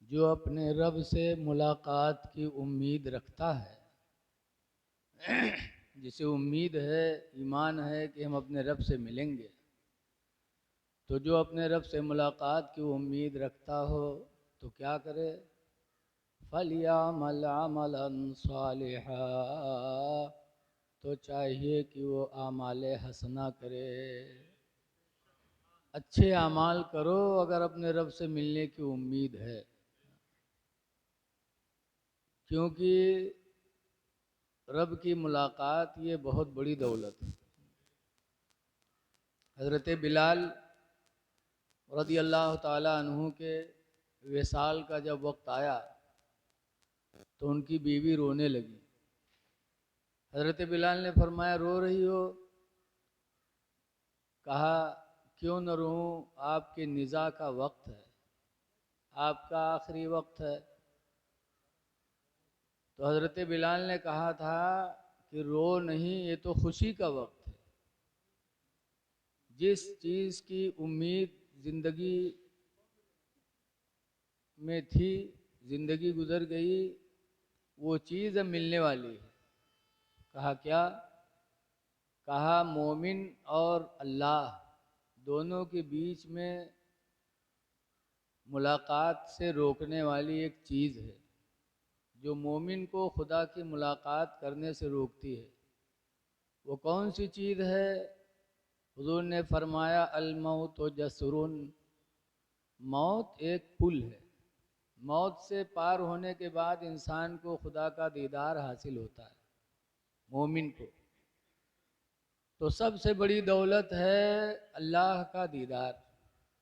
जो अपने रब से मुलाकात की उम्मीद रखता है, जिसे उम्मीद है, ईमान है कि हम अपने रब से मिलेंगे, तो जो अपने रब से मुलाकात की उम्मीद रखता हो तो क्या करे? फलियामल अमलन सालिहा, तो चाहिए कि वो आमाले हसना करे, अच्छे आमाल करो अगर अपने रब से मिलने की उम्मीद है। क्योंकि रब की मुलाकात ये बहुत बड़ी दौलत है। हज़रत बिलाल रज़ी अल्लाह ताला अन्हु के विसाल का जब वक्त आया तो उनकी बीवी रोने लगी। हज़रत बिलाल ने फरमाया, रो रही हो? कहा, क्यों न रोऊं, आपके निज़ा का वक्त है, आपका आखिरी वक्त है। तो हज़रत बिलाल ने कहा था कि रो नहीं, ये तो खुशी का वक्त है। जिस चीज़ की उम्मीद ज़िंदगी में थी, ज़िंदगी गुजर गई, वो चीज़ अब मिलने वाली है। कहा क्या? कहा मोमिन और अल्लाह दोनों के बीच में मुलाकात से रोकने वाली एक चीज़ है, जो मोमिन को खुदा की मुलाकात करने से रोकती है। वो कौन सी चीज़ है? हुजूर ने फरमाया, अल मौत जसरुन, मौत एक पुल है। मौत से पार होने के बाद इंसान को खुदा का दीदार हासिल होता है, मोमिन को। तो सबसे बड़ी दौलत है अल्लाह का दीदार,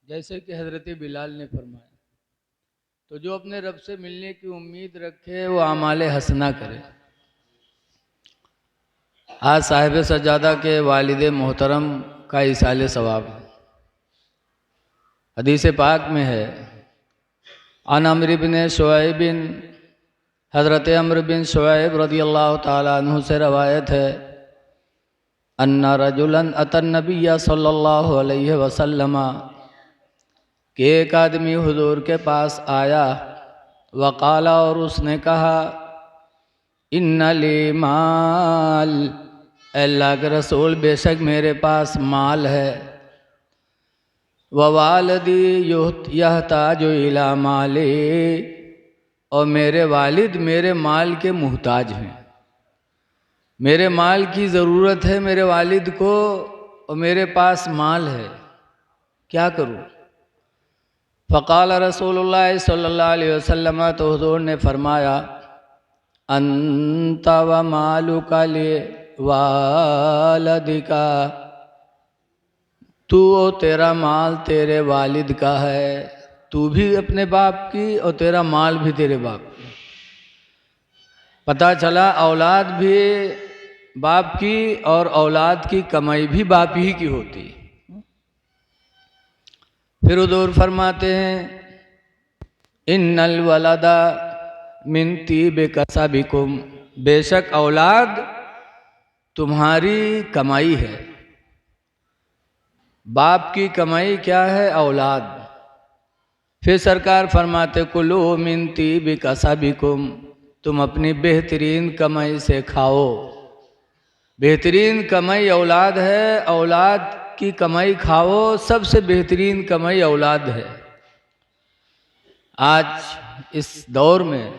जैसे कि हज़रत बिलाल ने फरमाया। तो जो अपने रब से मिलने की उम्मीद रखे वो आमाले हसना करे। आज साहिब सज्जादा के वालिद मोहतरम का इसाले सवाब है। हदीस पाक में है, अन अम्र बिन शुआइब बिन, हज़रत अम्र बिन शुआइब रज़ी अल्लाह ताला अन्हु से रवायत है, अन्ना रजुलन अतन नबिया सल्लल्लाहु अलैहि वसल्लम, कि एक आदमी हुजूर के पास आया, वक़ाला, और उसने कहा, इन्ना ली माल, अल्लाह के रसूल बेशक मेरे पास माल है, व वालदी यहताजु इला माली, और मेरे वालिद मेरे माल के मुहताज हैं। मेरे माल की ज़रूरत है मेरे वालिद को, और मेरे पास माल है, क्या करूं? फ़क़ाल रसूलुल्लाह सल्लल्लाहु अलैहि वसल्लम, तो हुज़ूर ने फरमाया, अंत व मालुका ले वालिदिका, तू और तेरा माल तेरे वालिद का है, तू भी अपने बाप की और तेरा माल भी तेरे बाप की। पता चला औलाद भी बाप की और औलाद की कमाई भी बाप ही की होती है। फिर हुज़ूर फरमाते हैं, इन्नल वलदा मिन तीबि कसबिकुम, बेशक औलाद तुम्हारी कमाई है। बाप की कमाई क्या है? औलाद। फिर सरकार फरमाते, कुलू मिन तीबि कसबिकुम, तुम अपनी बेहतरीन कमाई से खाओ। बेहतरीन कमाई औलाद है, औलाद की कमाई खाओ, सबसे बेहतरीन कमाई औलाद है। आज इस दौर में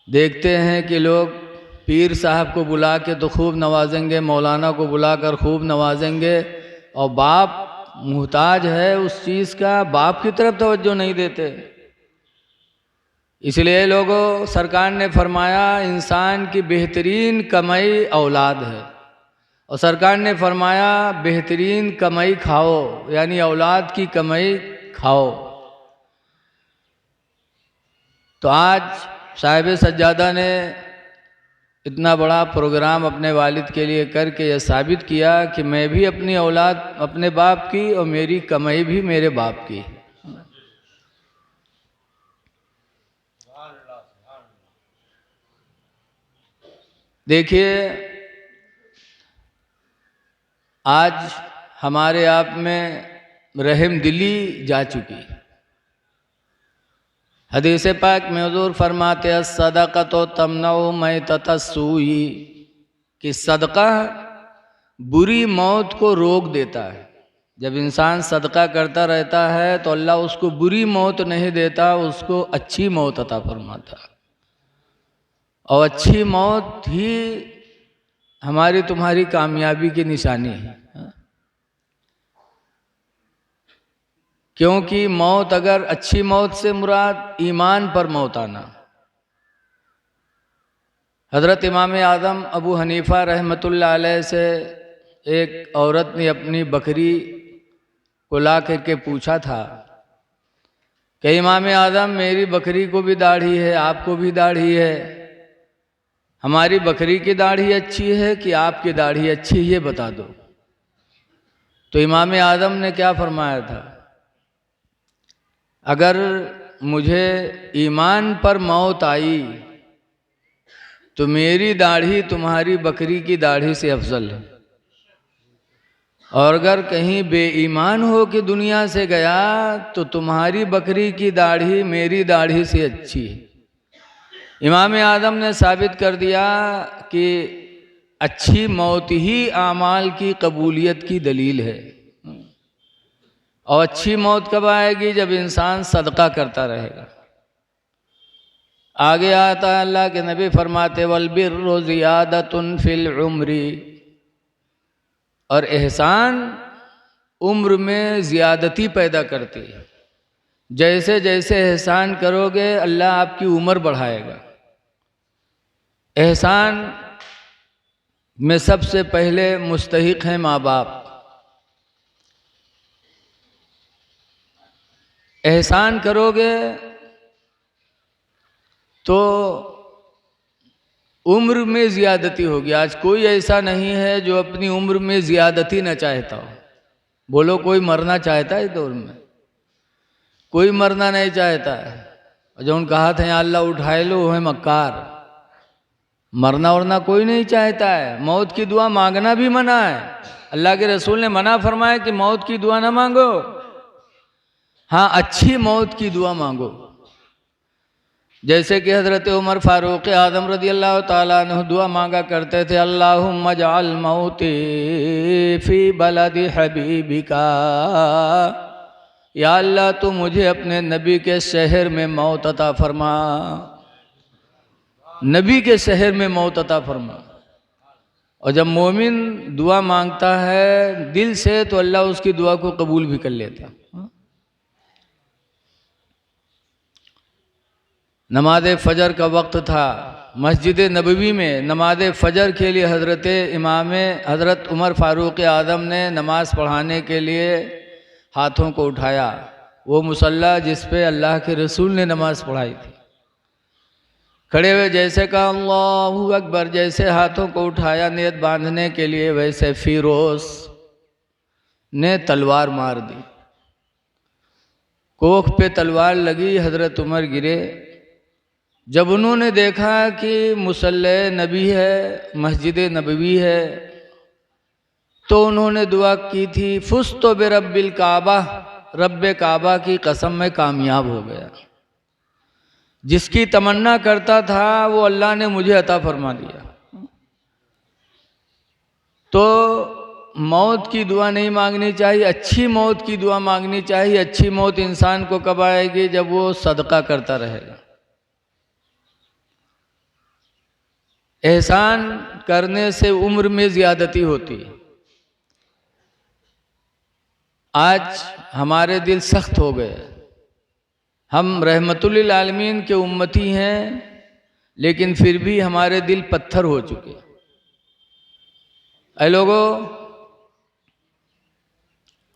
देखते हैं कि लोग पीर साहब को बुला के तो खूब नवाजेंगे, मौलाना को बुलाकर खूब नवाजेंगे, और बाप मुहताज है उस चीज़ का, बाप की तरफ तवज्जो नहीं देते। इसलिए लोगों, सरकार ने फरमाया इंसान की बेहतरीन कमाई औलाद है, और सरकार ने फरमाया बेहतरीन कमाई खाओ, यानी औलाद की कमाई खाओ। तो आज साहिब सज्जादा ने इतना बड़ा प्रोग्राम अपने वालिद के लिए करके यह साबित किया कि मैं भी अपनी औलाद अपने बाप की, और मेरी कमाई भी मेरे बाप की। देखिए, आज हमारे आप में रहम दिली जा चुकी है। हदीस पाक में हुज़ूर फरमाते हैं सदक़तो तमनउ मैततस्सूई कि सदका बुरी मौत को रोक देता है। जब इंसान सदका करता रहता है तो अल्लाह उसको बुरी मौत नहीं देता, उसको अच्छी मौत अता फरमाता है। और अच्छी मौत ही हमारी तुम्हारी कामयाबी की निशानी है। क्योंकि मौत, अगर अच्छी मौत से मुराद ईमान पर मौत आना। हज़रत इमाम आज़म अबू हनीफ़ा रहमतुल्लाह अलैह से एक औरत ने अपनी बकरी को ला करके पूछा था कि इमाम आज़म मेरी बकरी को भी दाढ़ी है, आपको भी दाढ़ी है, हमारी बकरी की दाढ़ी अच्छी है कि आपकी दाढ़ी अच्छी है, ये बता दो। तो इमाम आज़म ने क्या फरमाया था, अगर मुझे ईमान पर मौत आई तो मेरी दाढ़ी तुम्हारी बकरी की दाढ़ी से अफजल है, और अगर कहीं बेईमान हो कि दुनिया से गया तो तुम्हारी बकरी की दाढ़ी मेरी दाढ़ी से अच्छी है। इमाम आज़म ने साबित कर दिया कि अच्छी मौत ही आमाल की कबूलियत की दलील है। और अच्छी मौत कब आएगी, जब इंसान सदका करता रहेगा। आगे आता है अल्लाह के नबी फरमाते वल बिर्रु ज़ियादतुन फिल उम्री, और एहसान उम्र में ज़ियादती पैदा करती है। जैसे जैसे एहसान करोगे अल्लाह आपकी उम्र बढ़ाएगा। एहसान में सबसे पहले मुस्तहिक हैं माँ बाप। एहसान करोगे तो उम्र में ज़्यादती होगी। आज कोई ऐसा नहीं है जो अपनी उम्र में ज़्यादती न चाहता हो। बोलो कोई मरना चाहता है इस दौर में? कोई मरना नहीं चाहता है। जो उन कहा था अल्लाह उठाए लो है मक्कार, मरना वरना कोई नहीं चाहता है। मौत की दुआ मांगना भी मना है। अल्लाह के रसूल ने मना फरमाया कि मौत की दुआ ना मांगो, हाँ अच्छी मौत की दुआ मांगो। जैसे कि हज़रत उमर फ़ारूक़ आज़म रज़ी अल्लाह ताला अन्हु दुआ मांगा करते थे, अल्लाहुम्मा जअल मौती फ़ी बलदी हबीबिका, या अल्लाह तू मुझे अपने नबी के शहर में मौत अता फरमा, नबी के शहर में मौत अता फरमा। और जब मोमिन दुआ मांगता है दिल से तो अल्लाह उसकी दुआ को कबूल भी कर लेता। नमाज फ़जर का वक्त था। मस्जिद नबवी में नमाज फ़जर के लिए हज़रत उमर फ़ारूक़ आज़म ने नमाज़ पढ़ाने के लिए हाथों को उठाया। वो मुसल्ला जिस पे अल्लाह के रसूल ने नमाज़ पढ़ाई थी। खड़े हुए जैसे कहा अल्लाहु अकबर, जैसे हाथों को उठाया नियत बांधने के लिए, वैसे फ़िरोज़ ने तलवार मार दी। कोख पे तलवार लगी, हज़रत उमर गिरे। जब उन्होंने देखा कि मुसल्ले नबी है, मस्जिद नबवी है, तो उन्होंने दुआ की थी फुस्तो बिरब्बिल काबा, रब्बे काबा की कसम में कामयाब हो गया। जिसकी तमन्ना करता था वो अल्लाह ने मुझे अता फरमा दिया। तो मौत की दुआ नहीं मांगनी चाहिए, अच्छी मौत की दुआ मांगनी चाहिए। अच्छी मौत इंसान को कब आएगी, जब वो सदका करता रहेगा। एहसान करने से उम्र में ज़्यादती होती है। आज हमारे दिल सख्त हो गए। हम रहमतुल्लिल आलमीन के उम्मती हैं, लेकिन फिर भी हमारे दिल पत्थर हो चुके। ऐ लोगों,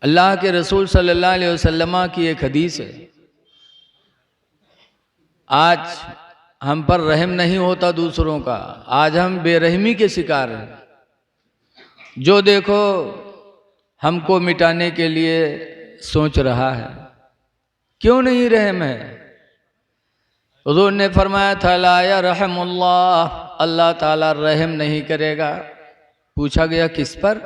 अल्लाह के रसूल सल्लल्लाहु अलैहि वसल्लम की एक हदीस है, आज हम पर रहम नहीं होता दूसरों का। आज हम बेरहमी के शिकार हैं। जो देखो हमको मिटाने के लिए सोच रहा है। क्यों नहीं रहम है? हुज़ूर ने फरमाया था ला यरहमुल्लाह, अल्लाह ताला रहम नहीं करेगा। पूछा गया किस पर?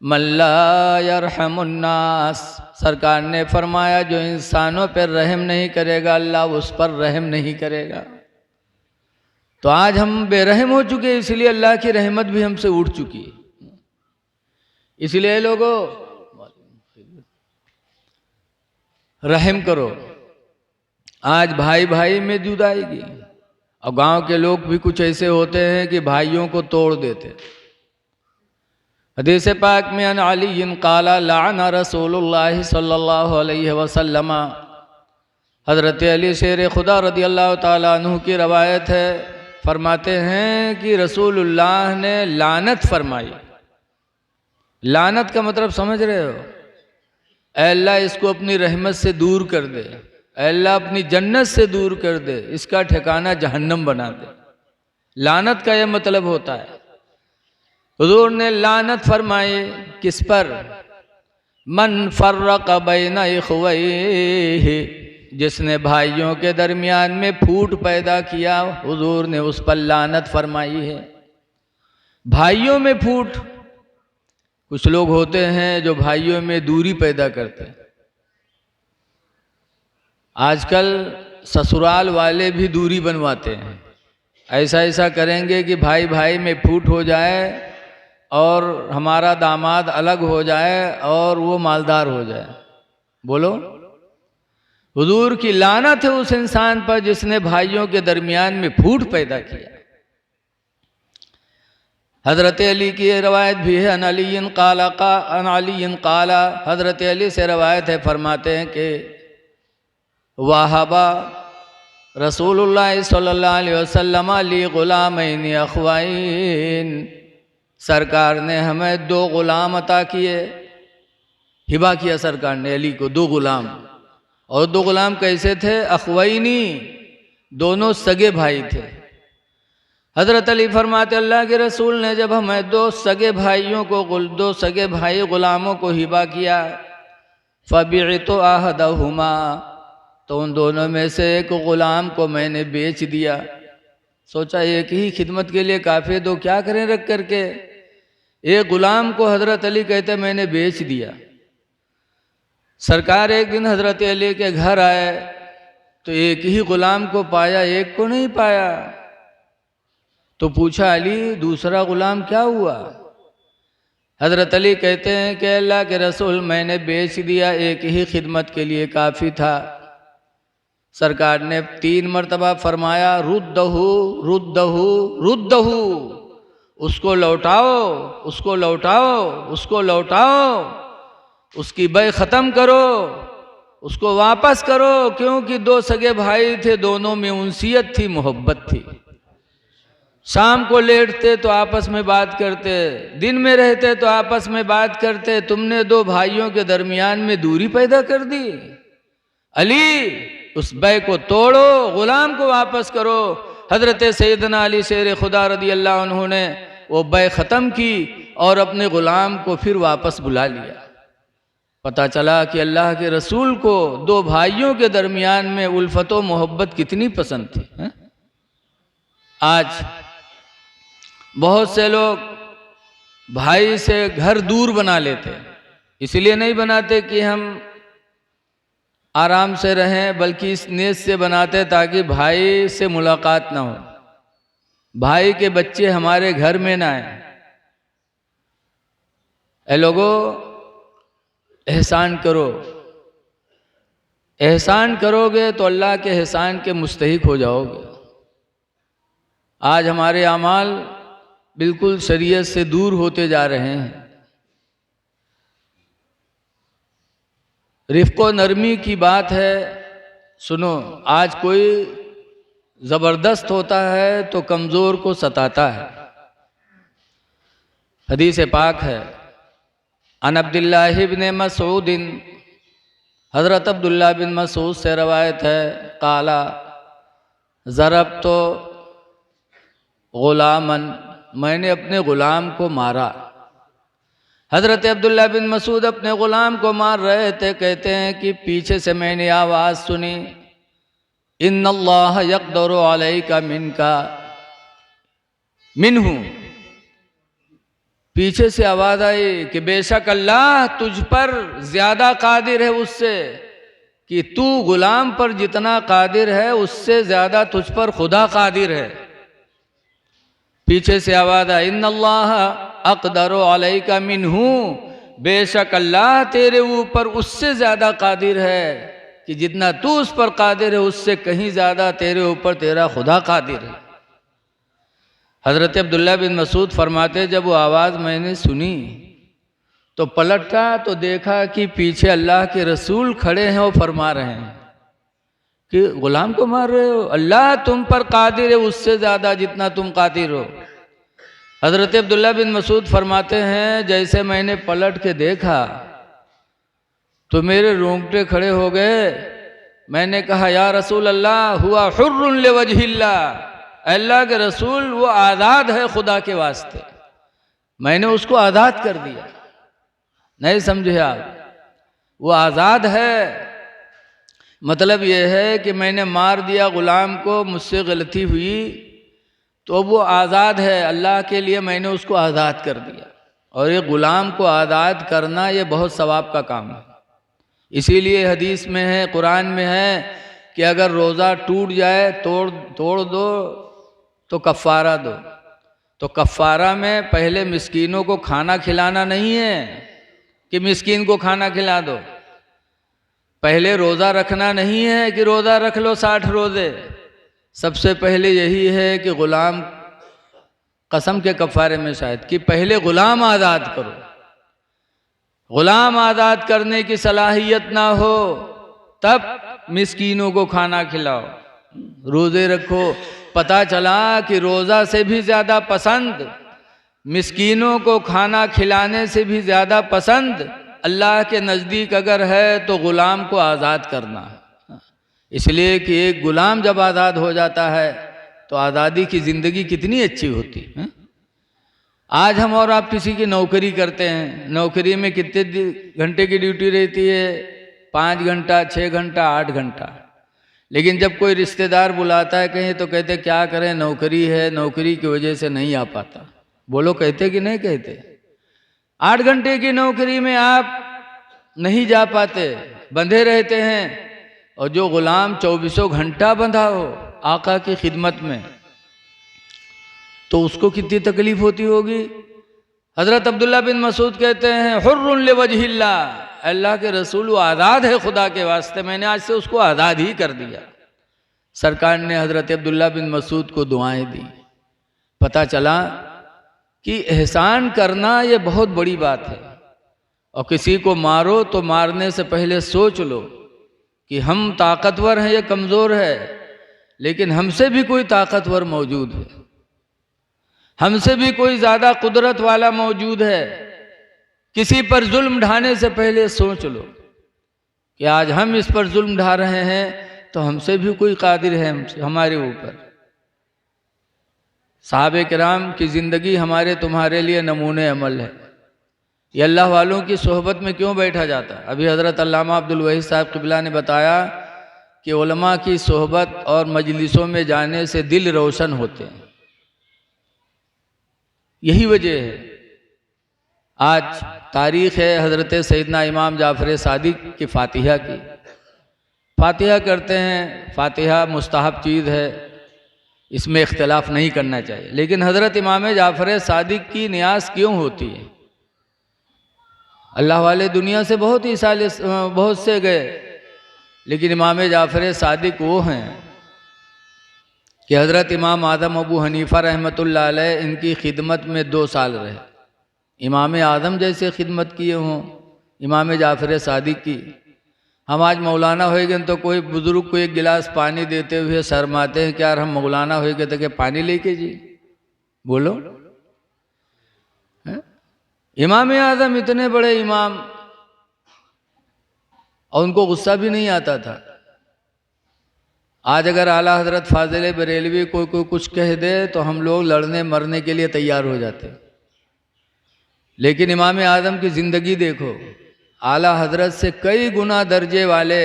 मल्ला यरहमुन्नास, सरकार ने फरमाया जो इंसानों पर रहम नहीं करेगा अल्लाह उस पर रहम नहीं करेगा। तो आज हम बेरहम हो चुके, इसलिए अल्लाह की रहमत भी हमसे उठ चुकी है। इसलिए लोगों रहम करो। आज भाई भाई में जुदाएगी, और गांव के लोग भी कुछ ऐसे होते हैं कि भाइयों को तोड़ देते। हदीस पाक में अन अली काला लाना रसूलुल्लाह सल्लल्लाहु अलैहि वसल्लम, हज़रत अली शेर खुदा रदी अल्लाह ताला अन्हु की रवायत है, फरमाते हैं कि रसूलुल्लाह ने लानत फरमाई। लानत का मतलब समझ रहे हो? अल्लाह इसको अपनी रहमत से दूर कर दे, अल्लाह अपनी जन्नत से दूर कर दे, इसका ठिकाना जहन्नम बना दे। लानत का यह मतलब होता है। हुजूर ने लानत फरमाई किस पर? मन फर्रक बैन इख्वैहि, जिसने भाइयों के दरमियान में फूट पैदा किया, हुजूर ने उस पर लानत फरमाई है। भाइयों में फूट, कुछ लोग होते हैं जो भाइयों में दूरी पैदा करते हैं। आजकल ससुराल वाले भी दूरी बनवाते हैं, ऐसा ऐसा करेंगे कि भाई भाई में फूट हो जाए और हमारा दामाद अलग हो जाए और वो मालदार हो जाए। बोलो, हुजूर की लानत है उस इंसान पर जिसने भाइयों के दरमियान में फूट पैदा किया। हज़रत अली की रवायत भी है, अन अली काला, हज़रत अली से रवायत है, फरमाते हैं कि वाहबा रसूलुल्लाह सल्लल्लाहु अलैहि वसल्लम ली गुलामैन अख्वैन, सरकार ने हमें दो गुलाम अता किए, हिबा किया सरकार ने अली को दो गुलाम। और दो गुलाम कैसे थे? अख्वैनी, दोनों सगे भाई थे। हज़रत अली फरमाते अल्लाह के रसूल ने जब हमें दो सगे भाइयों को, दो सगे भाई गुलामों को हिबा किया, फ़बिअतु अहदहुमा, तो उन दोनों में से एक गुलाम को मैंने बेच दिया। सोचा एक ही खिदमत के लिए काफ़ी, दो क्या करें रख करके। एक गुलाम को हज़रत अली कहते मैंने बेच दिया। सरकार एक दिन हज़रत अली के घर आए तो एक ही गुलाम को पाया, एक को नहीं पाया। तो पूछा अली दूसरा गुलाम क्या हुआ? हज़रत अली कहते हैं कि अल्लाह के रसूल मैंने बेच दिया, एक ही खिदमत के लिए काफ़ी था। सरकार ने 3 मरतबा फरमाया रुद्दहू रुद्दहू रुद्दहू, उसको लौटाओ, उसको लौटाओ, उसको लौटाओ, उसकी बै ख़त्म करो, उसको वापस करो। क्योंकि दो सगे भाई थे, दोनों में उनसियत थी, मोहब्बत थी। शाम को लेटते तो आपस में बात करते, दिन में रहते तो आपस में बात करते। तुमने दो भाइयों के दरमियान में दूरी पैदा कर दी। अली उस बै को तोड़ो, गुलाम को वापस करो। हज़रत सैयदना अली शेर खुदा रदी अल्लाह अन्हु ने वो बै ख़त्म की और अपने ग़ुलाम को फिर वापस बुला लिया। पता चला कि अल्लाह के रसूल को दो भाइयों के दरमियान में उल्फत व मोहब्बत कितनी पसंद थी। है? आज बहुत से लोग भाई से घर दूर बना लेते, इसलिए नहीं बनाते कि हम आराम से रहें, बल्कि इस नीयत से बनाते ताकि भाई से मुलाकात ना हो, भाई के बच्चे हमारे घर में ना आए। ऐ लोगों, एहसान करो। एहसान करोगे तो अल्लाह के एहसान के मुस्तहिक हो जाओगे। आज हमारे अमाल बिल्कुल शरीयत से दूर होते जा रहे हैं। रिफ़्क़ो नरमी की बात है। सुनो, आज कोई ज़बरदस्त होता है तो कमज़ोर को सताता है। हदीस पाक है, अन अब्दुल्लाह इब्न मसऊद, हज़रत अब्दुल्लाह बिन मसऊद से रवायत है, काला ज़रब तो ग़ुलामन, मैंने अपने ग़ुलाम को मारा। हज़रत अब्दुल्लाह बिन मसूद अपने ग़ुलाम को मार रहे थे। कहते हैं कि पीछे से मैंने आवाज़ सुनी, इन्नल्लाह यक़दरु अलैका मिनका मिन्हु, पीछे से आवाज़ आई कि बेशक अल्लाह तुझ पर ज़्यादा कादिर है उससे, कि तू गुलाम पर जितना कादिर है उससे ज़्यादा तुझ पर खुदा कादिर है। पीछे से आवाज़ आई इन्नल्लाह अक़दरु अलैका मिन्हू, बेशक अल्लाह तेरे ऊपर उससे ज़्यादा कादिर है, कि जितना तू उस पर कादिर है उससे कहीं ज़्यादा तेरे ऊपर तेरा खुदा कादिर है। हज़रत अब्दुल्ला बिन मसूद फरमाते जब वो आवाज़ मैंने सुनी तो पलटा तो देखा कि पीछे अल्लाह के रसूल खड़े हैं और फरमा रहे हैं कि गुलाम को मार रहे हो, अल्लाह तुम पर कादिर है उससे ज़्यादा जितना तुम कादिर हो। हज़रत अब्दुल्ला बिन मसूद फरमाते हैं जैसे मैंने पलट के देखा तो मेरे रोंगटे खड़े हो गए। मैंने कहा या रसूल अल्लाह हुआ हुर्रुन लिवजहिल्लाह, अल्लाह के रसूल वो आज़ाद है खुदा के वास्ते, मैंने उसको आज़ाद कर दिया। नहीं समझे आप, वो आज़ाद है मतलब ये है कि मैंने मार दिया गुलाम को, मुझसे गलती हुई तो वो आज़ाद है, अल्लाह के लिए मैंने उसको आज़ाद कर दिया। और ये गुलाम को आज़ाद करना ये बहुत सवाब का काम है। इसीलिए हदीस में है, कुरान में है कि अगर रोज़ा टूट जाए तोड़ दो तो कफ़ारा दो। तो कफ़ारा में पहले मिस्कीनों को खाना खिलाना नहीं है कि मिस्कीन को खाना खिला दो, पहले रोज़ा रखना नहीं है कि रोज़ा रख लो 60 रोज़े, सबसे पहले यही है कि ग़ुलाम, कसम के कफ़ारे में शायद, कि पहले ग़ुलाम आज़ाद करो। ग़ुलाम आज़ाद करने की सलाहियत ना हो तब मिस्कीनों को खाना खिलाओ, रोज़े रखो। पता चला कि रोज़ा से भी ज़्यादा पसंद, मिस्कीनों को खाना खिलाने से भी ज़्यादा पसंद अल्लाह के नज़दीक अगर है तो ग़ुलाम को आज़ाद करना है। इसलिए कि एक ग़ुलाम जब आज़ाद हो जाता है तो आज़ादी की ज़िंदगी कितनी अच्छी होती है। आज हम और आप किसी की नौकरी करते हैं, नौकरी में कितने घंटे की ड्यूटी रहती है? 5 घंटा, 6 घंटा, 8 घंटा। लेकिन जब कोई रिश्तेदार बुलाता है कहीं तो कहते क्या करें, नौकरी है, नौकरी की वजह से नहीं आ पाता। बोलो कहते कि नहीं कहते? 8 घंटे की नौकरी में आप नहीं जा पाते, बंधे रहते हैं। और जो ग़ुलाम 24 घंटा बंधा हो आका की खिदमत में तो उसको कितनी तकलीफ होती होगी। हज़रत अब्दुल्ला बिन मसूद कहते हैं हुर्रुन लिवजहिल्लाह, अल्लाह के रसूल वो आज़ाद है खुदा के वास्ते, मैंने आज से उसको आज़ाद ही कर दिया। सरकार ने हज़रत अब्दुल्ला बिन मसूद को दुआएं दी। पता चला कि एहसान करना ये बहुत बड़ी बात है। और किसी को मारो तो मारने से पहले सोच लो कि हम ताकतवर हैं या कमज़ोर है, लेकिन हमसे भी कोई ताकतवर मौजूद है, हमसे भी कोई ज़्यादा कुदरत वाला मौजूद है। किसी पर जुल्म ढाने से पहले सोच लो कि आज हम इस पर जुल्म ढा रहे हैं तो हमसे भी कोई कादिर है हमारे ऊपर। सहाबे किराम की ज़िंदगी हमारे तुम्हारे लिए नमूने अमल है। ये अल्लाह वालों की सोहबत में क्यों बैठा जाता है? अभी हज़रत अल्लामा अब्दुल वहीद साहब क़िबला ने बताया कि उलमा की सोहबत और मजलिसों में जाने से दिल रोशन होते हैं। यही वजह है। आज तारीख़ है हज़रत सैयदना इमाम जाफ़र सादिक की फ़ातिहा की। फ़ातिहा करते हैं, फ़ातिहा मुस्तहब चीज़ है, इसमें इख्तिलाफ़ नहीं करना चाहिए। लेकिन हज़रत इमाम जाफ़र सादिक की नियाज़ क्यों होती है? अल्लाह वाले दुनिया से बहुत से गए, लेकिन इमाम जाफ़र सादिक वो हैं कि हज़रत इमाम आज़म अबू हनीफ़ा रहमतुल्लाह अलैह इनकी खिदमत में 2 साल रहे। इमाम आज़म जैसे खिदमत किए हों इमाम जाफ़र सादिक की। हम आज मौलाना हो गए तो कोई बुज़ुर्ग को एक गिलास पानी देते हुए शर्माते हैं, क्या हम मौलाना हो गए तो क्या पानी लेके जी? बोलो। इमाम आज़म इतने बड़े इमाम, और उनको गुस्सा भी नहीं आता था। आज अगर आला हज़रत फ़ाज़िल बरेलवी कोई कुछ कह दे तो हम लोग लड़ने मरने के लिए तैयार हो जाते। लेकिन इमाम आज़म की ज़िंदगी देखो, आला हज़रत से कई गुना दर्जे वाले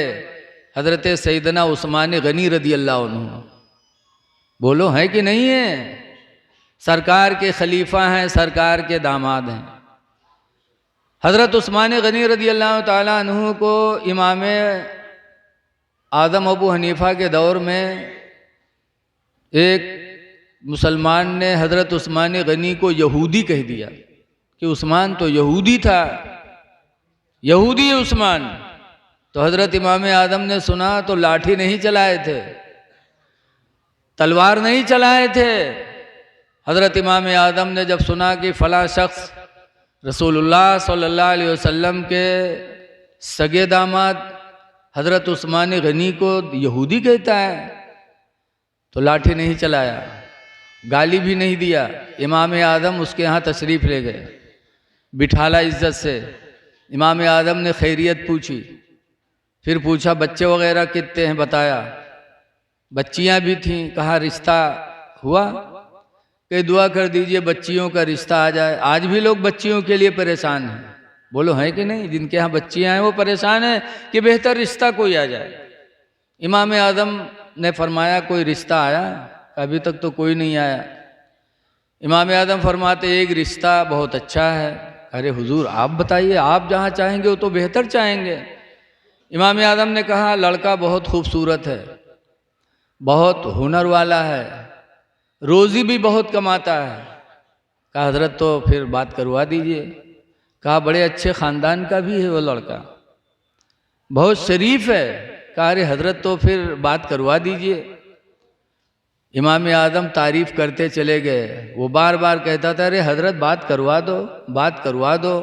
हज़रत सैयदना उस्मान गनी रदी अल्लाह अन्हु। बोलो है कि नहीं है? सरकार के खलीफा हैं, सरकार के दामाद हैं। हज़रत उस्मान गनी रज़ी अल्लाह ताला अन्हु को इमाम आज़म अबू हनीफ़ा के दौर में एक मुसलमान ने हज़रत उस्मान गनी को यहूदी कह दिया कि उस्मान तो यहूदी था, यहूदी है उस्मान। तो हज़रत इमाम आज़म ने सुना तो लाठी नहीं चलाए थे, तलवार नहीं चलाए थे। हज़रत इमाम आज़म ने जब सुना कि फ़ला शख्स रसूलुल्लाह सल्लल्लाहु अलैहि वसल्लम के सगे दामाद हज़रत उस्मान गनी को यहूदी कहता है, तो लाठी नहीं चलाया, गाली भी नहीं दिया। इमाम आज़म उसके यहाँ तशरीफ़ ले गए, बिठाला इज़्ज़त से। इमाम आज़म ने खैरियत पूछी, फिर पूछा बच्चे वगैरह कितने हैं, बताया। बच्चियां भी थीं, कहा रिश्ता हुआ, कि दुआ कर दीजिए बच्चियों का रिश्ता आ जाए। आज भी लोग बच्चियों के लिए परेशान हैं, बोलो है कि नहीं? जिनके यहाँ बच्चियां हैं वो परेशान हैं कि बेहतर रिश्ता कोई आ जाए। इमाम आज़म ने फरमाया कोई रिश्ता आया? अभी तक तो कोई नहीं आया। इमाम आज़म फरमाते एक रिश्ता बहुत अच्छा है। अरे हुजूर आप बताइए, आप जहाँ चाहेंगे वो तो बेहतर चाहेंगे। इमाम आज़म ने कहा लड़का बहुत खूबसूरत है, बहुत हुनर वाला है, रोज़ी भी बहुत कमाता है। कहा हज़रत तो फिर बात करवा दीजिए। कहा बड़े अच्छे ख़ानदान का भी है वो लड़का, बहुत शरीफ है। कहा अरे हज़रत तो फिर बात करवा दीजिए। इमाम आज़म तारीफ़ करते चले गए। वो बार बार कहता था अरे हज़रत बात करवा दो, बात करवा दो।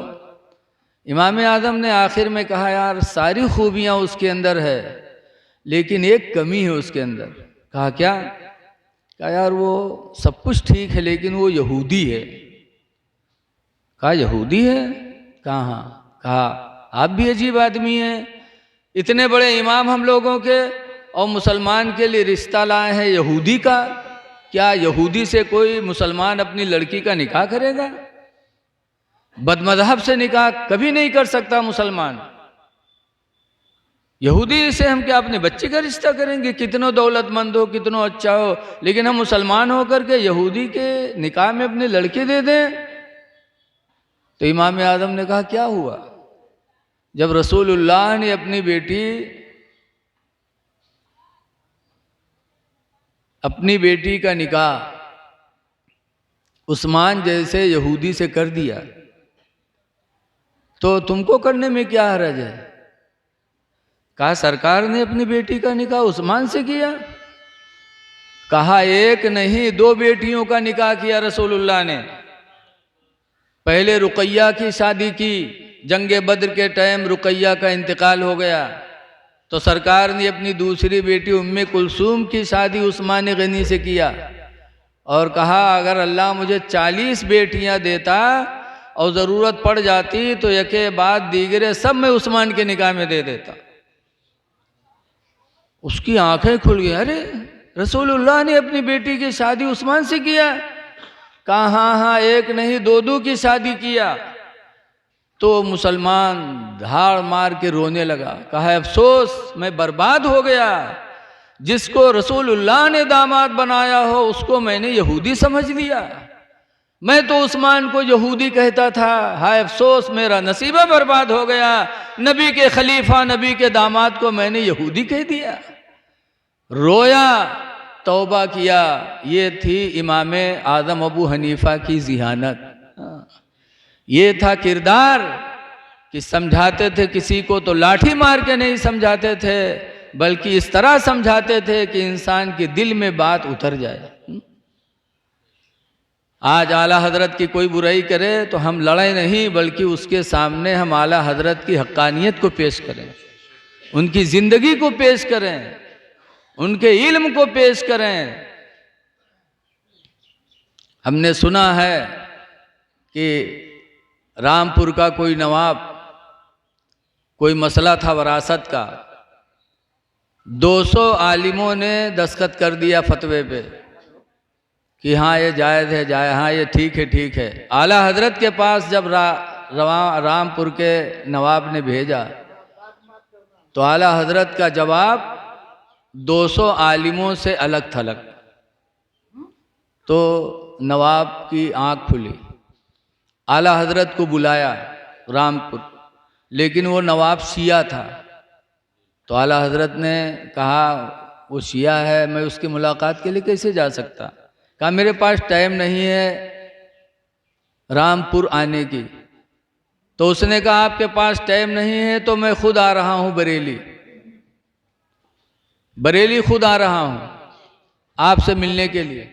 इमाम आज़म ने आखिर में कहा यार सारी खूबियाँ उसके अंदर है, लेकिन एक कमी है उसके अंदर। कहा क्या? कहा यार वो सब कुछ ठीक है लेकिन वो यहूदी है। कहा यहूदी है? कहा हाँ। कहा आप भी अजीब आदमी हैं, इतने बड़े इमाम हम लोगों के और मुसलमान के लिए रिश्ता लाए हैं यहूदी का। क्या यहूदी से कोई मुसलमान अपनी लड़की का निकाह करेगा? बदमज़हब से निकाह कभी नहीं कर सकता मुसलमान। यहूदी से हम क्या अपने बच्चे का रिश्ता करेंगे? कितनों दौलतमंद हो, कितनों अच्छा हो, लेकिन हम मुसलमान होकर के यहूदी के निकाह में अपनी लड़की दे दें? तो इमाम आज़म ने कहा क्या हुआ? जब रसूलुल्लाह ने अपनी बेटी का निकाह उस्मान जैसे यहूदी से कर दिया, तो तुमको करने में क्या हर्ज है? कहा सरकार ने अपनी बेटी का निकाह उस्मान से किया। कहा एक नहीं दो बेटियों का निकाह किया रसूलुल्लाह ने। पहले रुकैया की शादी की, जंगे बद्र के टाइम रुकैया का इंतकाल हो गया, तो सरकार ने अपनी दूसरी बेटी उम्मे कुलसूम की शादी उस्मान गनी से किया और कहा अगर अल्लाह मुझे 40 बेटियां देता और ज़रूरत पड़ जाती तो यके बाद दीगरे सब मैं उस्मान के निकाह में दे देता। उसकी आंखें खुल गई, अरे रसूलुल्लाह ने अपनी बेटी की शादी उस्मान से किया? कहा हाँ हाँ एक नहीं दो दो की शादी किया। तो मुसलमान धाड़ मार के रोने लगा। कहा अफसोस मैं बर्बाद हो गया, जिसको रसूलुल्लाह ने दामाद बनाया हो उसको मैंने यहूदी समझ लिया। मैं तो उस्मान को यहूदी कहता था, हाय अफसोस मेरा नसीबा बर्बाद हो गया। नबी के खलीफा नबी के दामाद को मैंने यहूदी कह दिया। रोया, तौबा किया। ये थी इमाम आज़म अबू हनीफ़ा की ज़िहानत। ये था किरदार कि समझाते थे किसी को तो लाठी मार के नहीं समझाते थे, बल्कि इस तरह समझाते थे कि इंसान के दिल में बात उतर जाए। आज आला हजरत की कोई बुराई करे तो हम लड़े नहीं, बल्कि उसके सामने हम आला हजरत की हक्कानियत को पेश करें, उनकी ज़िंदगी को पेश करें, उनके इल्म को पेश करें। हमने सुना है कि रामपुर का कोई नवाब, कोई मसला था वरासत का, 200 आलिमों ने दस्तखत कर दिया फतवे पे कि हाँ ये जायज़ है, हाँ ये ठीक है। आला हजरत के पास जब रामपुर के नवाब ने भेजा तो आला हजरत का जवाब 200 आलिमों से अलग थलग। तो नवाब की आँख खुली, आला हजरत को बुलाया रामपुर, लेकिन वो नवाब शिया था। तो आला हजरत ने कहा वो शिया है, मैं उसकी मुलाकात के लिए कैसे जा सकता। कहा मेरे पास टाइम नहीं है रामपुर आने की। तो उसने कहा आपके पास टाइम नहीं है तो मैं खुद आ रहा हूँ बरेली, बरेली खुद आ रहा हूँ आपसे मिलने के लिए।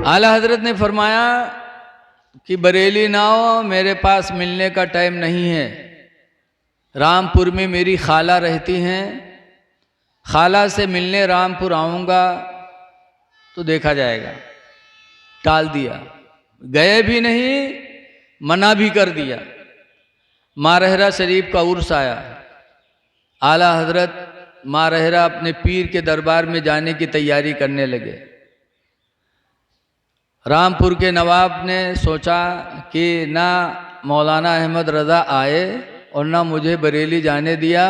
आला हजरत ने फरमाया कि बरेली ना हो, मेरे पास मिलने का टाइम नहीं है। रामपुर में मेरी खाला रहती हैं, खाला से मिलने रामपुर आऊँगा तो देखा जाएगा। टाल दिया, गए भी नहीं, मना भी कर दिया। मारहरा शरीफ का उर्स आया, आला हजरत मारहरा अपने पीर के दरबार में जाने की तैयारी करने लगे। रामपुर के नवाब ने सोचा कि ना मौलाना अहमद रज़ा आए और ना मुझे बरेली जाने दिया,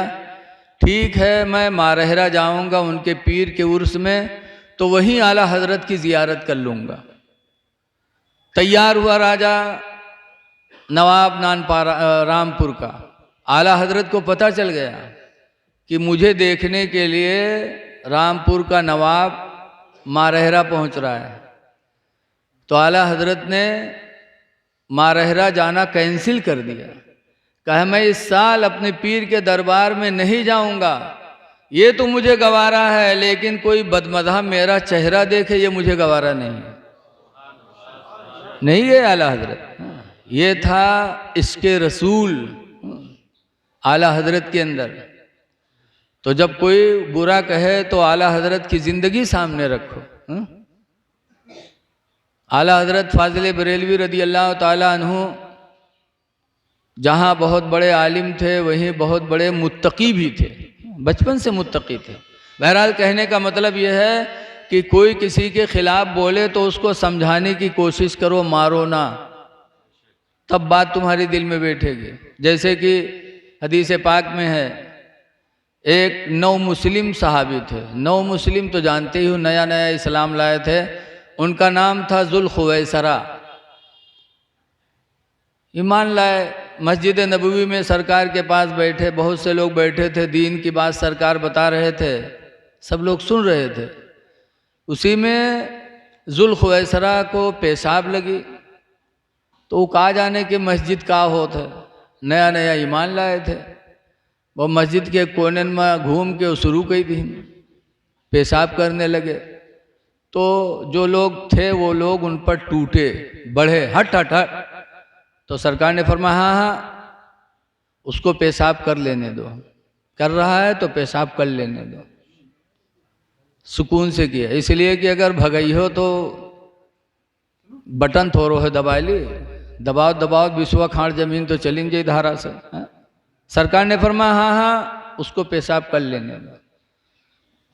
ठीक है मैं मारहरा जाऊंगा उनके पीर के उर्स में, तो वहीं आला हजरत की ज़ियारत कर लूँगा। तैयार हुआ राजा नवाब रामपुर का। आला हजरत को पता चल गया कि मुझे देखने के लिए रामपुर का नवाब मारहरा पहुंच रहा है। तो आला हजरत ने मारहरा जाना कैंसिल कर दिया। कहा मैं इस साल अपने पीर के दरबार में नहीं जाऊंगा, ये तो मुझे गवारा है, लेकिन कोई बदमज़हब मेरा चेहरा देखे ये मुझे गवारा नहीं गए आला हजरत। ये था इसके रसूल आला हजरत के अंदर। तो जब कोई बुरा कहे तो आला हजरत की ज़िंदगी सामने रखो। आला हजरत फाजिल बरेलवी रदी अल्लाह ताला अन्हु जहाँ बहुत बड़े आलिम थे, वहीं बहुत बड़े मुत्तकी भी थे, बचपन से मुत्तकी थे। बहरहाल कहने का मतलब यह है कि कोई किसी के खिलाफ बोले तो उसको समझाने की कोशिश करो, मारो ना, तब बात तुम्हारे दिल में बैठेगी। जैसे कि हदीस पाक में है, एक नौ मुस्लिम सहाबी थे। नौ मुस्लिम तो जानते ही हो, नया नया इस्लाम लाए थे। उनका नाम था जुल्खुवैसरा। ईमान लाए, मस्जिद नबवी में सरकार के पास बैठे, बहुत से लोग बैठे थे, दीन की बात सरकार बता रहे थे, सब लोग सुन रहे थे। उसी में जुल्खुवैसरा को पेशाब लगी। तो वो कहा जाने कि मस्जिद का होता है, नया नया ईमान लाए थे। वो मस्जिद के कोने में घूम के शुरू की थी, पेशाब करने लगे। तो जो लोग थे वो लोग उन पर टूटे, बढ़े, हट हट हट। तो सरकार ने फरमाया हाँ हाँ उसको पेशाब कर लेने दो, कर रहा है तो पेशाब कर लेने दो। सुकून से किया, इसलिए कि अगर भगई हो तो बटन थोड़ो है दबा ली, दबाव दबाव विश्वा खाड़ जमीन तो चली जाए धारा से। सरकार ने फरमाया हाँ हाँ उसको पेशाब कर लेने दो।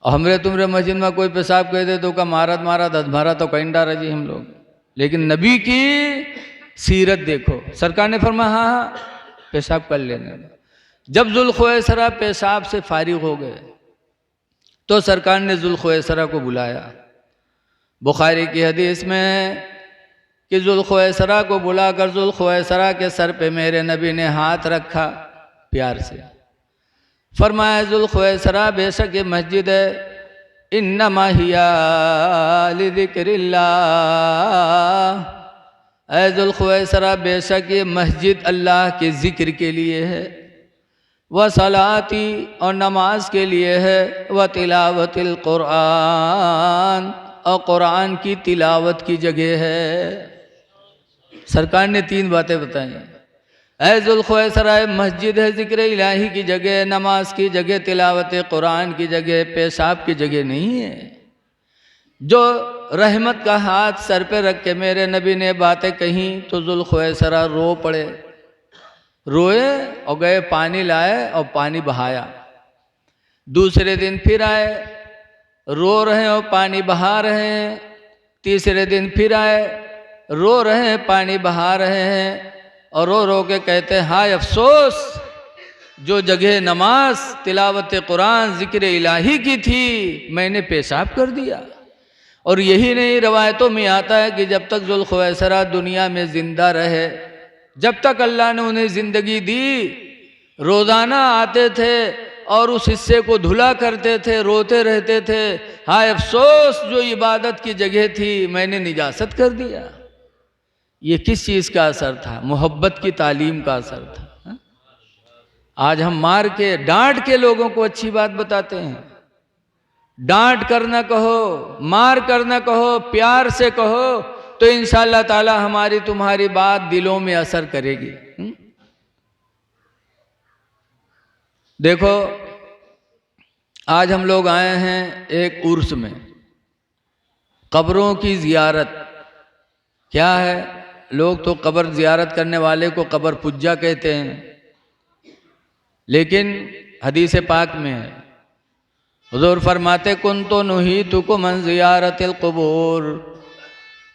हमरे तुमरे मस्जिद में कोई पेशाब कह दे तो का मारत मारा दधमारा तो कहीं डारा जी हम लोग। लेकिन नबी की सीरत देखो, सरकार ने फरमाया हाँ हाँ पेशाब कर लेने दो। जब जुल्खुवैसरा पेशाब से फारिग हो गए तो सरकार ने जुल्खुवैसरा को बुलाया। बुखारी की हदीस में है कि जुल्खुवैसरा को बुलाकर जुल्खुवैसरा के सर पे मेरे नबी ने हाथ रखा प्यार से। फरमाया जुल्खुवैसरा बेशक ये मस्जिद है, इन्नमा हिया लिज़िक्रिल्लाह, ऐ जुल्खुवैसरा बेशक ये मस्जिद अल्लाह के ज़िक्र के लिए है, व सलाती और नमाज के लिए है, व तिलावतिल कुरान और कुरान की तिलावत की जगह है। सरकार ने तीन बातें बताई। ऐ जुल्खुवैसरा मस्जिद है, ज़िक्र इलाही की जगह, नमाज की जगह, तिलावत कुरान की जगह, पेशाब की जगह नहीं है। जो रहमत का हाथ सर पे रख के मेरे नबी ने बातें कहीं तो जुल्खुवैसरा रो पड़े, रोए और गए पानी लाए और पानी बहाया। दूसरे दिन फिर आए, रो रहे और पानी बहा रहे हैं। तीसरे दिन फिर आए, रो रहे हैं पानी बहा रहे हैं और रो रो के कहते हैं हाय अफसोस, जो जगह नमाज, तिलावत कुरान, ज़िक्र इलाही की थी, मैंने पेशाब कर दिया। और यही नहीं, रवायतों में आता है कि जब तक ज़ुल्ख़ुवैसरा दुनिया में ज़िंदा रहे, जब तक अल्लाह ने उन्हें ज़िंदगी दी, रोज़ाना आते थे और उस हिस्से को धुला करते थे, रोते रहते थे, हाय अफसोस जो इबादत की जगह थी मैंने निजासत कर दिया। ये किस चीज़ का असर था? मोहब्बत की तालीम का असर था। आज हम मार के, डांट के लोगों को अच्छी बात बताते हैं। डांट कर न कहो, मार कर न कहो, प्यार से कहो, तो इंशाअल्लाह ताला हमारी तुम्हारी बात दिलों में असर करेगी। देखो, आज हम लोग आए हैं एक उर्स में, कब्रों की जियारत। क्या है? लोग तो कब्र जियारत करने वाले को कब्र पुज्जा कहते हैं, लेकिन हदीस पाक में है, हुज़ूर फरमाते कुन तो नुहीतुकुम अन ज़ियारतिल क़ुबूर,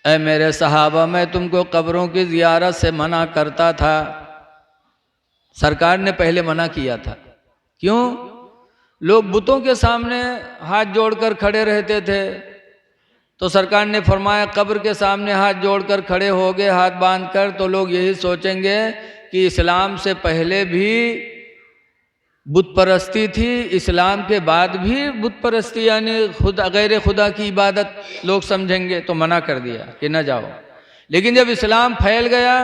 ऐ मेरे सहाबा मैं तुमको कब्रों की ज़ियारत से मना करता था। सरकार ने पहले मना किया था। क्यों? लोग बुतों के सामने हाथ जोड़कर खड़े रहते थे, तो सरकार ने फरमाया कब्र के सामने हाथ जोड़कर खड़े हो गए, हाथ बांधकर, तो लोग यही सोचेंगे कि इस्लाम से पहले भी बुत परस्ती थी, इस्लाम के बाद भी बुत परस्ती यानी खुदा गैर खुदा की इबादत लोग समझेंगे, तो मना कर दिया कि न जाओ। लेकिन जब इस्लाम फैल गया,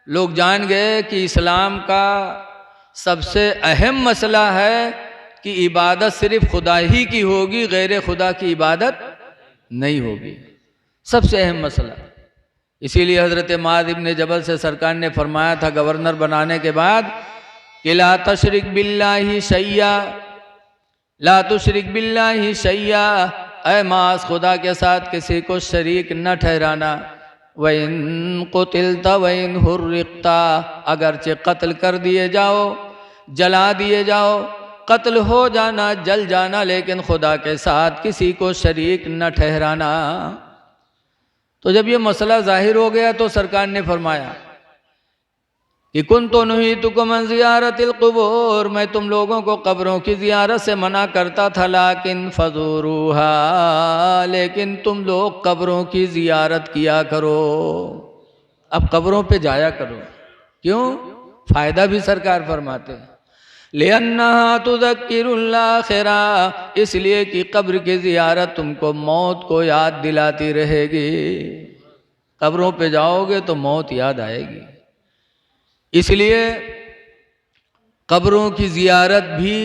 लोग जान गए कि इस्लाम का सबसे अहम मसला है कि इबादत सिर्फ खुदा ही की होगी, गैर खुदा की इबादत नहीं होगी। सबसे अहम मसला। इसीलिए हज़रत मुआज़ इब्न जबल से सरकार ने फरमाया था गवर्नर बनाने के बाद कि ला तुशरिक बिल्लाहि शैया, ला तुशरिक बिल्लाहि शैया, ऐ मास खुदा के साथ किसी को शरीक न ठहराना। वइन कुतिलता वइन हुर्रिक़ता, अगरचे कत्ल कर दिए जाओ, जला दिए जाओ, कत्ल हो जाना, जल जाना, लेकिन खुदा के साथ किसी को शरीक न ठहराना। तो जब ये मसला जाहिर हो गया तो सरकार ने फरमाया कि कुन तो नुहीतुकुम अन ज़ियारतिल क़ुबूर, मैं तुम लोगों को कब्रों की ज़ियारत से मना करता था, लाकिन फ़ज़ूरूहा, लेकिन तुम लोग कब्रों की ज़ियारत किया करो। अब कब्रों पे जाया करो। क्यों? फ़ायदा भी सरकार फरमाते हैं, लिअन्नहा तुज़क्किरुल आखिरा, इसलिए कि कब्र की ज़ियारत तुमको मौत को याद दिलाती रहेगी। कब्रों पे जाओगे तो मौत याद आएगी। इसलिए कब्रों की ज़ियारत भी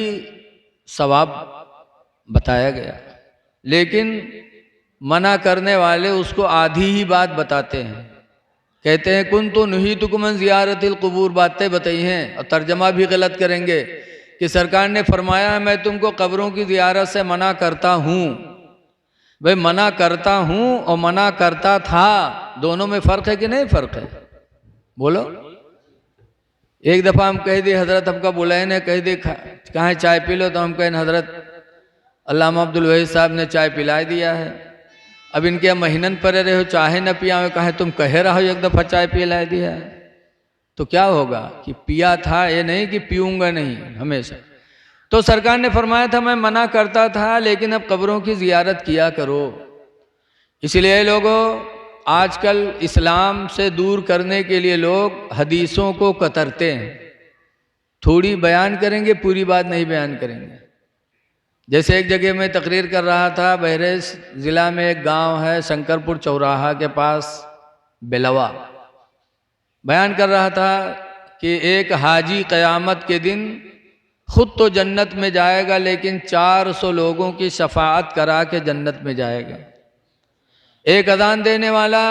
सवाब बताया गया, लेकिन मना करने वाले उसको आधी ही बात बताते हैं। कहते हैं कुन तो नुहीतुकुम अन ज़ियारतिल क़ुबूर, बातें बताई हैं और तर्जमा भी गलत करेंगे कि सरकार ने फरमाया मैं तुमको कब्रों की ज़ियारत से मना करता हूँ। भाई मना करता हूँ और मना करता था, दोनों में फ़र्क है कि नहीं फ़र्क है? बोलो। एक दफ़ा हम कह दिए हज़रत हमका बुलाए ने, कह दिए कहाँ चाय पी लो, तो हम कहें हज़रत अल्लामा अब्दुल वहीद साहब ने चाय पिला दिया है, अब इनके महीनन परे रहे हो, चाहे न पिया हो, कहे तुम कहे रहो एक दफ़ा चाय पिला दिया है, तो क्या होगा कि पिया था, ये नहीं कि पीऊँगा नहीं हमेशा। तो सरकार ने फरमाया था मैं मना करता था, लेकिन अब कब्रों की ज़ियारत किया करो। इसलिए लोगों, आजकल इस्लाम से दूर करने के लिए लोग हदीसों को कतरते हैं, थोड़ी बयान करेंगे, पूरी बात नहीं बयान करेंगे। जैसे एक जगह मैं तकरीर कर रहा था, बहरेच ज़िला में एक गांव है शंकरपुर चौराहा के पास बेलवा, बयान कर रहा था कि एक हाजी क़यामत के दिन खुद तो जन्नत में जाएगा, लेकिन 400 लोगों की शफाअत करा के जन्नत में जाएगा। एक अजान देने वाला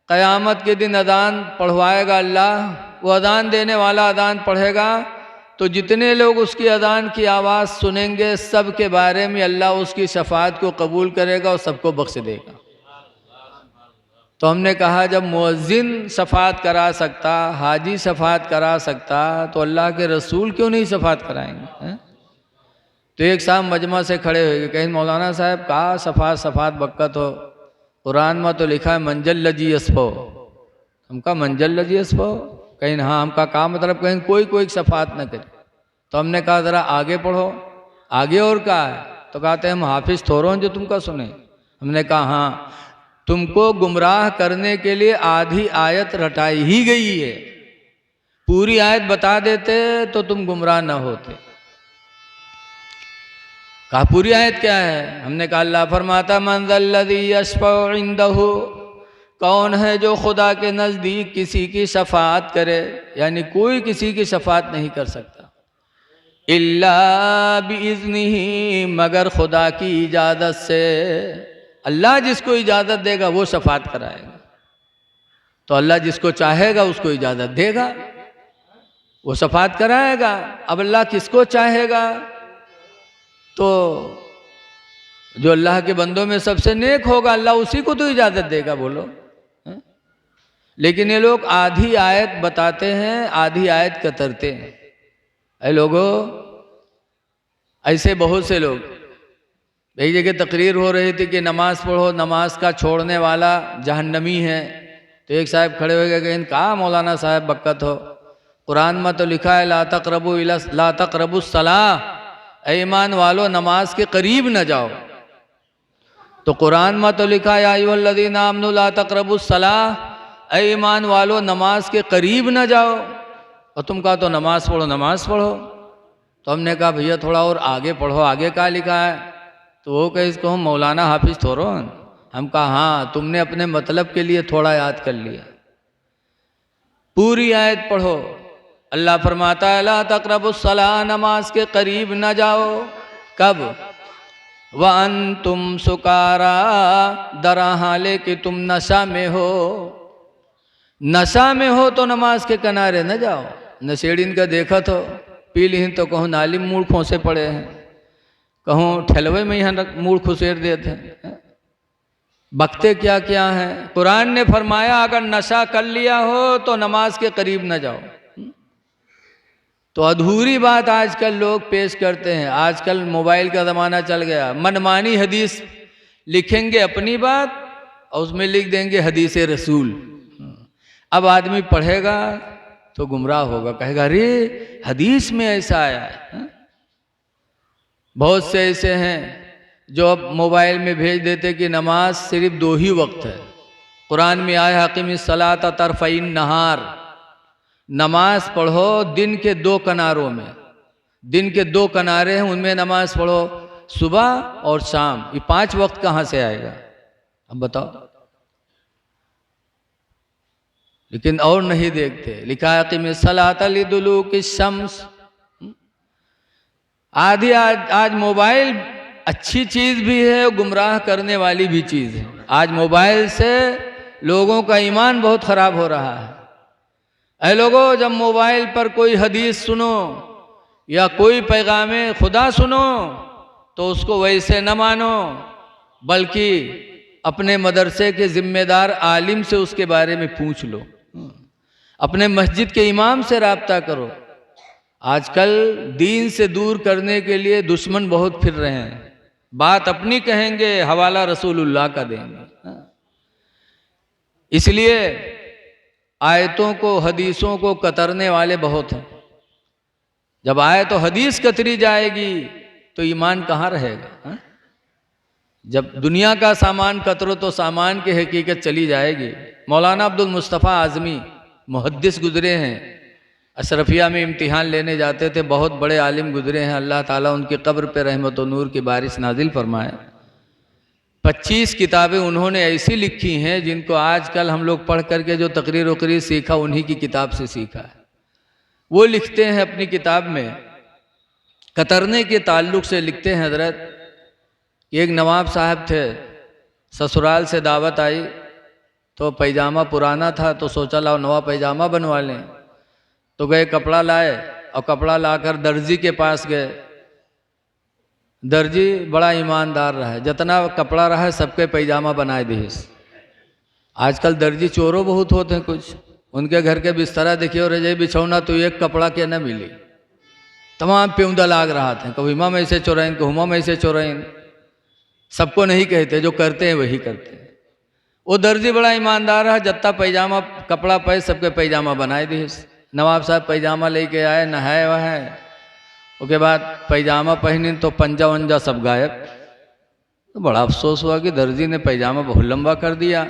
क़यामत के दिन अजान पढ़वाएगा अल्लाह, वो अजान देने वाला अजान पढ़ेगा तो जितने लोग उसकी अजान की आवाज़ सुनेंगे सब के बारे में अल्लाह उसकी शफाअत को कबूल करेगा और सबको बख्श देगा। तो हमने कहा जब मुअज्जिन शफाअत करा सकता, हाजी शफाअत करा सकता, तो अल्लाह के रसूल क्यों नहीं शफाअत कराएंगे? तो एक साहब मजमा से खड़े हुए कहीं मौलाना साहब कहा शफाअत बक्कत हो, कुरान में तो लिखा है मंजल लजी यसफो। हम कहा मंजल लजी यसफो, कहीं हाँ, हम का मतलब कहीं कोई शफाअत न करे। तो हमने कहा ज़रा आगे पढ़ो। आगे और कहा है? तो कहते हैं हम हाफिज थोड़ो हैं जो तुमका सुने। हमने कहा हाँ, तुमको गुमराह करने के लिए आधी आयत रटाई ही गई है, पूरी आयत बता देते तो तुम गुमराह न होते। कहा पूरी आयत क्या है? हमने कहा अल्लाह फरमाता मन ज़ल्लज़ी यशफ़उ इंदहु, कौन है जो खुदा के नज़दीक किसी की शफाअत करे, यानी कोई किसी की शफाअत नहीं कर सकता, इल्ला बिइज़्निही, मगर खुदा की इजाज़त से। अल्लाह जिसको इजाज़त देगा वो शफाअत कराएगा। तो अल्लाह जिसको चाहेगा उसको इजाज़त देगा, वो शफाअत कराएगा। अब अल्लाह किसको चाहेगा? तो जो अल्लाह के बंदों में सबसे नेक होगा अल्लाह उसी को तो इजाज़त देगा। बोलो है? लेकिन ये लोग आधी आयत बताते हैं, आधी आयत कतरते हैं। ऐ लोगों, ऐसे बहुत से लोग, एक जगह तकरीर हो रही थी कि नमाज पढ़ो, नमाज का छोड़ने वाला जहन्नमी है। तो एक साहब खड़े हो गए, कहा मौलाना साहब बक्कत हो, कुरान में तो लिखा है ला तक़रबु सलाह, ईमान वालों नमाज के करीब न जाओ। तो कुरान में तो लिखा है या अय्युहल्लज़ीना आमनू ला तक़रबु सलाह, ईमान वालों नमाज के करीब न जाओ। और तुम कहा तो नमाज पढ़ो, नमाज पढ़ो। तो हमने कहा भैया थोड़ा और आगे पढ़ो, आगे क्या लिखा है? तो वो कहे इसको हम मौलाना हाफिज थोड़ो। हम कहा हाँ, तुमने अपने मतलब के लिए थोड़ा याद कर लिया। पूरी आयत पढ़ो। अल्लाह फरमाता है ला तक़रबुस्सलाह, नमाज के करीब न जाओ। कब? व अंतुम सुकारा, दरा हाले कि तुम नशा में हो। नशा में हो तो नमाज के किनारे न जाओ। नशेड़िन का देखा तो पी लीन तो कहूँ नाली मूड़ खोसे पड़े हैं, कहूँ ठेलवे में यहाँ मूड़ खुसेर देते हैं। बकते क्या क्या हैं। कुरान ने फरमाया अगर नशा कर लिया हो तो नमाज के करीब न जाओ। तो अधूरी बात आजकल लोग पेश करते हैं। आजकल मोबाइल का ज़माना चल गया, मनमानी हदीस लिखेंगे अपनी बात और उसमें लिख देंगे हदीस रसूल। अब आदमी पढ़ेगा तो गुमराह होगा, कहेगा अरे हदीस में ऐसा आया है। बहुत से ऐसे हैं जो अब मोबाइल में भेज देते कि नमाज सिर्फ 2 ही वक्त है। कुरान में आया अक़ीमिस्सलाता तरफ़इन नहार, नमाज पढ़ो दिन के 2 किनारों में। दिन के 2 किनारे हैं उनमें नमाज पढ़ो, सुबह और शाम। ये 5 वक्त कहाँ से आएगा? अब बताओ। लेकिन और नहीं देखते, लिखा है अक़ीमिस्सलाता लिदुलूकी शम्स। आज मोबाइल अच्छी चीज़ भी है और गुमराह करने वाली भी चीज़ है। आज मोबाइल से लोगों का ईमान बहुत ख़राब हो रहा है। ऐ लोगों, जब मोबाइल पर कोई हदीस सुनो या कोई पैगाम खुदा सुनो तो उसको वैसे न मानो, बल्कि अपने मदरसे के ज़िम्मेदार आलिम से उसके बारे में पूछ लो, अपने मस्जिद के इमाम से राब्ता करो। आजकल दीन से दूर करने के लिए दुश्मन बहुत फिर रहे हैं। बात अपनी कहेंगे, हवाला रसूलुल्लाह का देंगे। इसलिए आयतों को, हदीसों को कतरने वाले बहुत हैं। जब आयत तो हदीस कतरी जाएगी तो ईमान कहाँ रहेगा? जब दुनिया का सामान कतरो तो सामान की हकीकत चली जाएगी। मौलाना अब्दुल मुस्तफ़ा आज़मी मुहद्दिस गुजरे हैं, अशरफिया में इम्तिहान लेने जाते थे, बहुत बड़े आलिम गुजरे हैं। अल्लाह ताला उनकी कब्र पे रहमत व नूर की बारिश नाजिल फरमाए। 25 किताबें उन्होंने ऐसी लिखी हैं जिनको आजकल हम लोग पढ़ करके जो तकरीर वकरीर सीखा उन्हीं की किताब से सीखा है। वो लिखते हैं अपनी किताब में, कतरने के ताल्लुक़ से लिखते हैं हज़रत कि एक नवाब साहब थे, ससुराल से दावत आई तो पैजामा पुराना था तो सोचा लाओ नवा पैजामा बनवा लें। तो गए कपड़ा लाए और कपड़ा लाकर दर्जी के पास गए। दर्जी बड़ा ईमानदार रहा, जितना कपड़ा रहा सबके पैजामा बनाए दिए। आजकल दर्जी चोरों बहुत होते हैं कुछ, उनके घर के बिस्तरा देखिए और रजाई बिछौना तो एक कपड़ा के न मिली, तमाम प्यूंदा लाग रहा था। कभी हुमा में से चोराइन, को हुमा में से चोराइन। सबको नहीं कहते, जो करते हैं वही करते हैं। वो दर्जी बड़ा ईमानदार रहा, जत्ता पैजामा कपड़ा पे सबके पैजामा बनाए दिए। नवाब साहब पैजामा लेके आए, नहाए वहाए उसके बाद पैजामा पहनी तो पंजा वंजा सब गायब। तो बड़ा अफसोस हुआ कि दर्जी ने पैजामा बहुत लंबा कर दिया।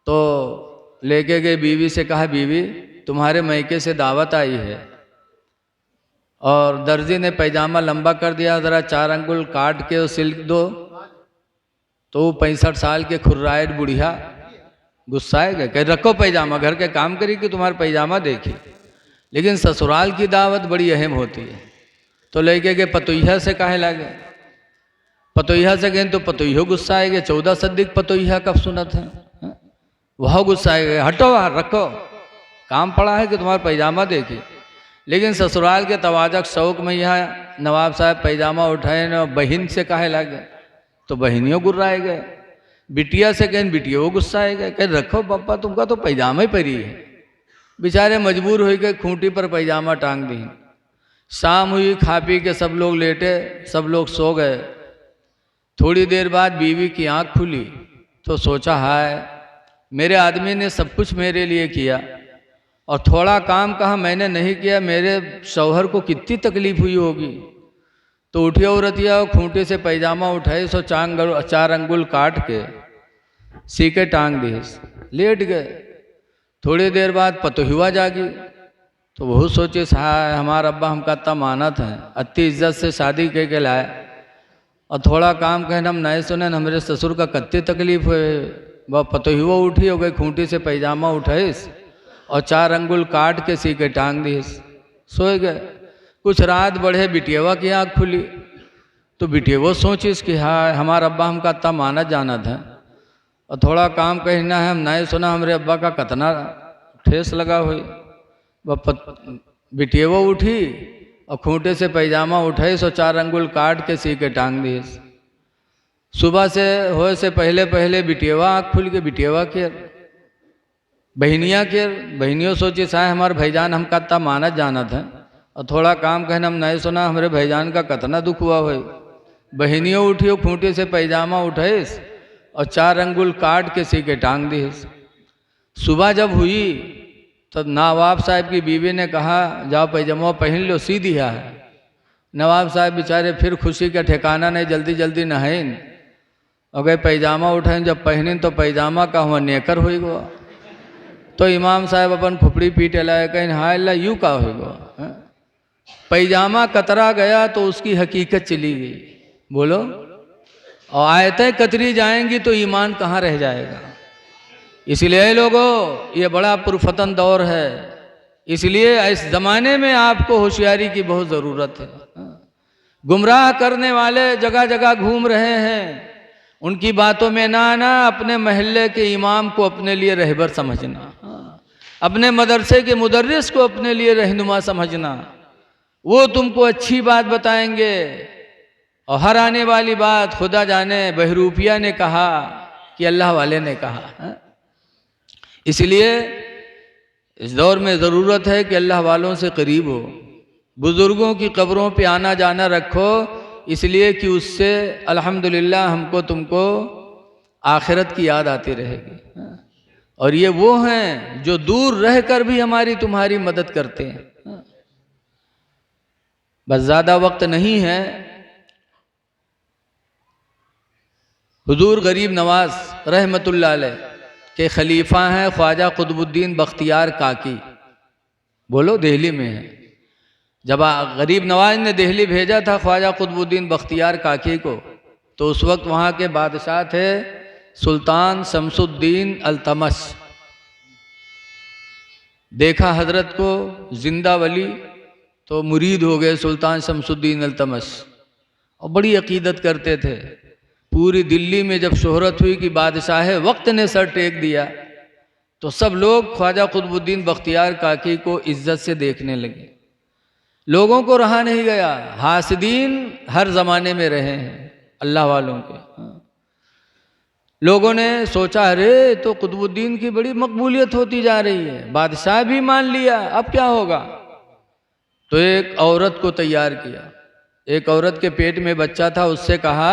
तो लेके गए, बीवी से कहा, बीवी तुम्हारे मैके से दावत आई है और दर्जी ने पैजामा लंबा कर दिया, ज़रा 4 अंगुल काट के सिल्क दो। तो 65 साल के खुर्राइट बुढ़िया गुस्साए गए, कह रखो पैजामा, घर के काम करी कि तुम्हारा पैजामा देखी। लेकिन ससुराल की दावत बड़ी अहम होती है। तो लेके गए, पतोहिया से काहे लागे, पतोहिया से गए तो पतोहियो गुस्सा आएगा, 14 सदीक पतोहिया कब सुना था, वह गुस्सा आएगा, हटो बाहर रखो, काम पड़ा है कि तुम्हारा पैजामा देखी। लेकिन ससुराल के तवाजक शौक में यहाँ नवाब साहब पैजामा उठाए न, बहन से काहे लागे, तो बहनियों गुर्राए गए। बिटिया से कहें, बिटियों गुस्सा आए गए, कह रखो पापा तुमका तो पैजामा ही परी है। बेचारे मजबूर हो गए, खूंटी पर पैजामा टांग दी। शाम हुई, खा पी के सब लोग लेटे, सब लोग सो गए। थोड़ी देर बाद बीवी की आंख खुली तो सोचा, हाय मेरे आदमी ने सब कुछ मेरे लिए किया और थोड़ा काम कहा मैंने नहीं किया, मेरे शौहर को कितनी तकलीफ हुई होगी। तो उठी औरतिया और खूंटे से पैजामा उठाए, 4 अंगुल काट के सीके टांग दी, लेट गए। थोड़ी देर बाद पतोहिया जागी तो बहुत सोचे, हाय हमारा अब्बा हमका इतना मानत है, अति इज्जत से शादी के लाए और थोड़ा काम कहना हम नए सुने, हमारे ससुर का कत्ती तकलीफ हुए। वह पतोहिया उठी हो गई, खूंटी से पैजामा उठाए और 4 अंगुल काट के सीके टांग दी, सोए गए। कुछ रात बढ़े, बिटियावा की आँख खुली तो बिटियावा सोचिस कि हाँ हमारा अब्बा हमका इतना मानत जानत है और थोड़ा काम कहना है हम नहीं सुना, हमारे अब्बा का कतना ठेस लगा हुई। वह बिटियावा उठी और खूंटे से पैजामा उठाई, 4 अंगुल काट के सीके टांग दी। सुबह से होए से पहले पहले बिटियावा आँख खुल के, बिटियावा के बहनिया के, बहनियों सोची साए हमारे भाईजान हमका इतना मानत जानत है और थोड़ा काम कहना हम नहीं सुना, हमारे भाईजान का कतना दुख हुआ हो। बहनियों उठी, खूंटे से पैजामा उठाए और 4 अंगुल काट के सीके टांग दी। सुबह जब हुई तब नवाब साहब की बीवी ने कहा, जाओ पैजामा पहन लो, सी दिया है। नवाब साहब बेचारे फिर खुशी का ठिकाना नहीं, जल्दी जल्दी नहाइन और गए पैजामा उठाइन। जब पहनिन तो पैजामा का हुआ नेकर हो गया। तो इमाम साहब अपन खुपड़ी पीट लाए, कहीं हाय अल्लाह यूँ का हो गया, पैजामा कतरा गया तो उसकी हकीकत चली गई। बोलो, और आयतें कतरी जाएंगी तो ईमान कहाँ रह जाएगा। इसलिए लोगों, ये बड़ा पुरफतन दौर है, इसलिए इस ज़माने में आपको होशियारी की बहुत ज़रूरत है। गुमराह करने वाले जगह जगह घूम रहे हैं, उनकी बातों में ना आना, अपने महल्ले के इमाम को अपने लिए रहबर समझना, अपने मदरसे के मुदर्रिस को अपने लिए रहनुमा समझना। वो तुमको अच्छी बात बताएंगे और हर आने वाली बात खुदा जाने बहरूपिया ने कहा कि अल्लाह वाले ने कहा। इसलिए इस दौर में ज़रूरत है कि अल्लाह वालों से करीब हो, बुज़ुर्गों की कब्रों पे आना जाना रखो, इसलिए कि उससे अल्हम्दुलिल्लाह हमको तुमको आखिरत की याद आती रहेगी। और ये वो हैं जो दूर रहकर भी हमारी तुम्हारी मदद करते हैं। बस ज़्यादा वक्त नहीं है। हुजूर गरीब नवाज रहमतुल्लाह अलैह के खलीफा हैं ख्वाजा कुतुबुद्दीन बख्तियार काकी। बोलो, दिल्ली में है। जब गरीब नवाज ने दिल्ली भेजा था ख्वाजा कुतुबुद्दीन बख्तियार काकी को, तो उस वक्त वहाँ के बादशाह थे सुल्तान शमसुद्दीन अल्तमश। देखा हजरत को जिंदा वली तो मुरीद हो गए सुल्तान शमसुद्दीन अल्तमश, और बड़ी अकीदत करते थे। पूरी दिल्ली में जब शोहरत हुई कि बादशाह वक्त ने सर टेक दिया, तो सब लोग ख्वाजा कुतुबुद्दीन बख्तियार काकी को इज्जत से देखने लगे। लोगों को रहा नहीं गया, हासिदीन हर ज़माने में रहे हैं अल्लाह वालों के। लोगों ने सोचा, अरे तो कुतुबुद्दीन की बड़ी मकबूलियत होती जा रही है, बादशाह भी मान लिया, अब क्या होगा। तो एक औरत को तैयार किया। एक औरत के पेट में बच्चा था, उससे कहा